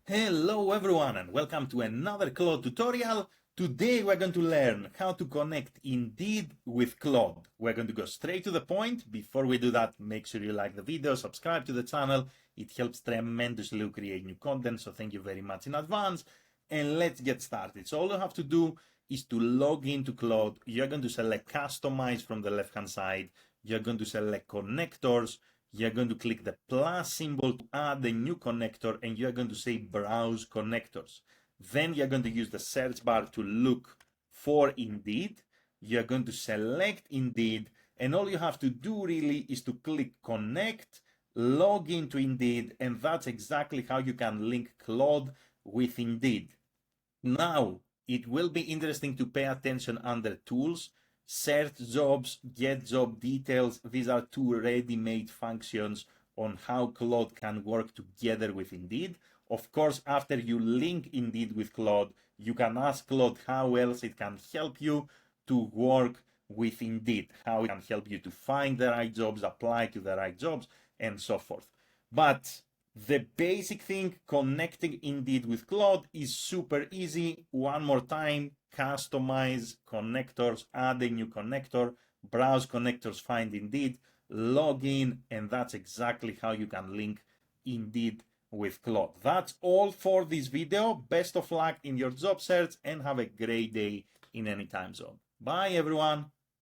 Hello everyone and welcome to another Claude tutorial. Today we're going to learn how to connect Indeed with Claude. We're going to go straight to the point. Before we do that, make sure you like the video, subscribe to the channel. It helps tremendously to create new content, so thank you very much in advance. And let's get started. So all you have to do is to log into Claude. You're going to select Customize from the left-hand side. You're going to select Connectors. You're going to click the plus symbol to add a new connector, and you're going to say Browse Connectors. Then you're going to use the search bar to look for Indeed. You're going to select Indeed, and all you have to do really is to click Connect, log into Indeed, and that's exactly how you can link Claude with Indeed. Now, it will be interesting to pay attention under Tools. Search jobs, get job details. These are two ready-made functions on how Claude can work together with Indeed. Of course, after you link Indeed with Claude, you can ask Claude how else it can help you to work with Indeed, how it can help you to find the right jobs, apply to the right jobs, and so forth. But the basic thing, connecting Indeed with Claude, is super easy. One more time, customize connectors, add a new connector, browse connectors, find Indeed, log in, and that's exactly how you can link Indeed with Claude. That's all for this video. Best of luck in your job search and have a great day in any time zone. Bye everyone.